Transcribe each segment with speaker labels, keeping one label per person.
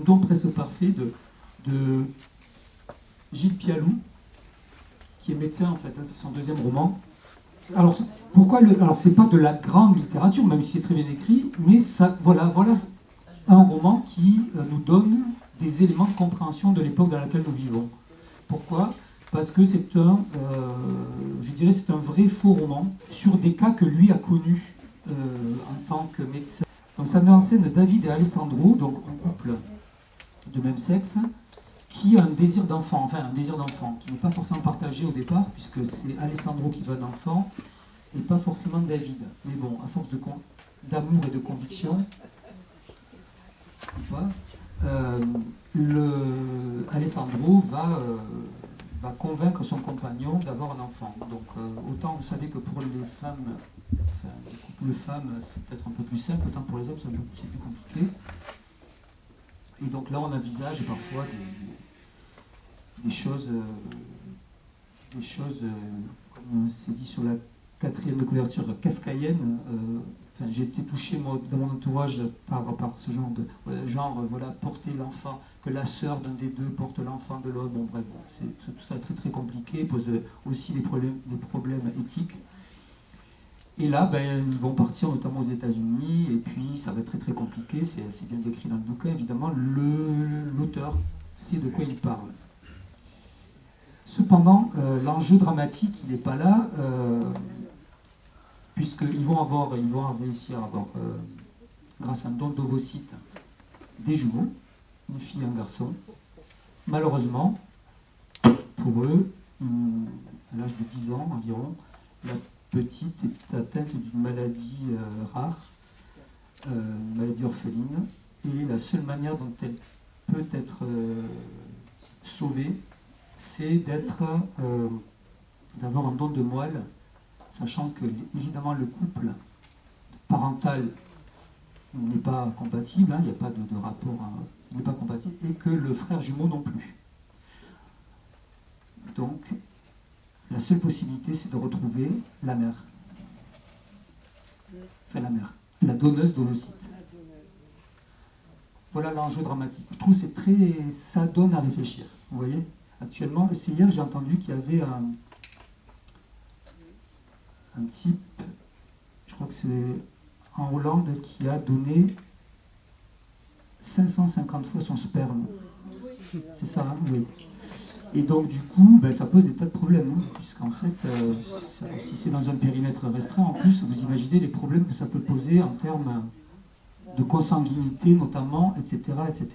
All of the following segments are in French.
Speaker 1: don presque parfait de Gilles Pialou, qui est médecin en fait, hein, c'est son deuxième roman. Alors, alors c'est pas de la grande littérature, même si c'est très bien écrit, mais ça, voilà un roman qui nous donne des éléments de compréhension de l'époque dans laquelle nous vivons. Pourquoi ? Parce que c'est je dirais, c'est un vrai faux roman sur des cas que lui a connus en tant que médecin. Donc ça met en scène David et Alessandro, donc un couple de même sexe, qui a un désir d'enfant, qui n'est pas forcément partagé au départ, puisque c'est Alessandro qui veut un enfant, et pas forcément David. Mais bon, à force d'amour et de conviction, ou pas, Alessandro va convaincre son compagnon d'avoir un enfant. Donc autant vous savez que pour les femmes, enfin les couples femmes, c'est peut-être un peu plus simple, autant pour les hommes c'est plus compliqué. Et donc là on envisage parfois des choses, comme c'est dit sur la 4e de couverture, kafkaïenne. J'ai été touché moi, dans mon entourage par ce genre de voilà, porter l'enfant, que la sœur d'un des deux porte l'enfant de l'autre. Bon bref, c'est tout ça très très compliqué, pose aussi des problèmes éthiques. Et là, ils vont partir notamment aux États-Unis, et puis ça va être très très compliqué, c'est bien décrit dans le bouquin, évidemment, l'auteur sait de quoi il parle. Cependant, l'enjeu dramatique, il n'est pas là, puisqu'ils vont réussir à avoir, grâce à un don d'ovocytes, des jumeaux, une fille et un garçon. Malheureusement, pour eux, à l'âge de 10 ans environ, la petite est atteinte d'une maladie rare, une maladie orpheline, et la seule manière dont elle peut être sauvée, c'est d'avoir un don de moelle, sachant que évidemment le couple parental n'est pas compatible, il n'y a pas de rapport, il n'est pas compatible, et que le frère jumeau non plus. Donc, la seule possibilité, c'est de retrouver la mère. Enfin, la mère, la donneuse d'ovocytes. Voilà l'enjeu dramatique. Je trouve que ça donne à réfléchir. Vous voyez ? Actuellement, c'est hier, j'ai entendu qu'il y avait un type, je crois que c'est en Hollande, qui a donné 550 fois son sperme. C'est ça, hein, oui. Et donc, du coup, ça pose des tas de problèmes, hein, puisqu'en fait, si c'est dans un périmètre restreint, en plus, vous imaginez les problèmes que ça peut poser en termes de consanguinité, notamment, etc., etc.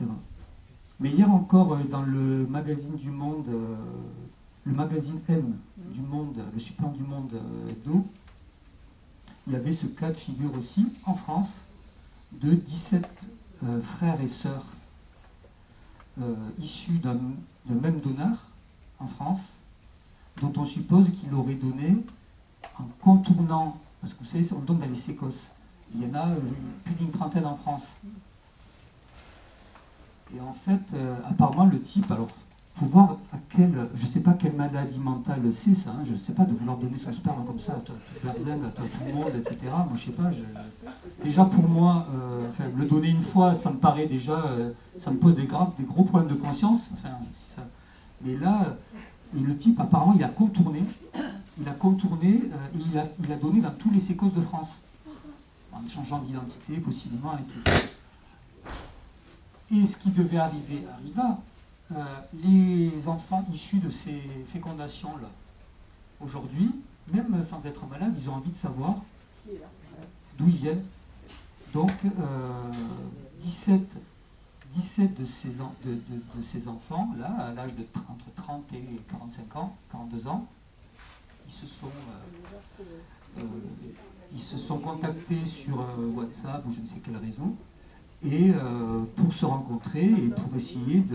Speaker 1: Mais hier encore, dans le magazine du Monde, le magazine M du Monde, le supplément du Monde hebdo, il y avait ce cas de figure aussi, en France, de 17 frères et sœurs issus d'un même donneur en France, dont on suppose qu'il aurait donné en contournant, parce que vous savez, on donne dans les sécos. Il y en a plus d'une trentaine en France. Et en fait, apparemment, le type, alors, il faut voir je ne sais pas quelle maladie mentale c'est ça, hein, je ne sais pas, de vouloir donner son sperme comme ça à tout le monde, etc. Moi, je ne sais pas, déjà pour moi, le donner une fois, ça me paraît déjà, ça me pose des gros problèmes de conscience. Mais là, et le type, apparemment, il a contourné, et il a donné dans tous les sécos de France, en changeant d'identité, possiblement, et tout. Et ce qui devait arriver arriva. Les enfants issus de ces fécondations-là, aujourd'hui, même sans être malades, ils ont envie de savoir d'où ils viennent. Donc, 17 de ces enfants-là, à l'âge entre 30 et 45 ans, 42 ans, ils se sont contactés sur WhatsApp ou je ne sais quel réseau, et pour se rencontrer et pour essayer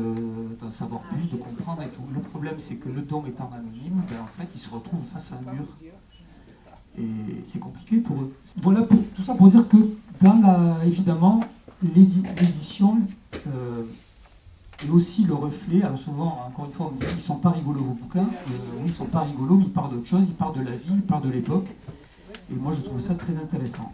Speaker 1: d'en savoir plus, de comprendre et tout. Le problème, c'est que le don étant anonyme, en fait, ils se retrouvent face à un mur. Et c'est compliqué pour eux. Voilà, tout ça pour dire que, évidemment, l'édition est aussi le reflet. Alors souvent, encore une fois, on me dit qu'ils ne sont pas rigolos vos bouquins. Oui, ils ne sont pas rigolos, mais ils parlent d'autre chose, ils parlent de la vie, ils parlent de l'époque. Et moi, je trouve ça très intéressant.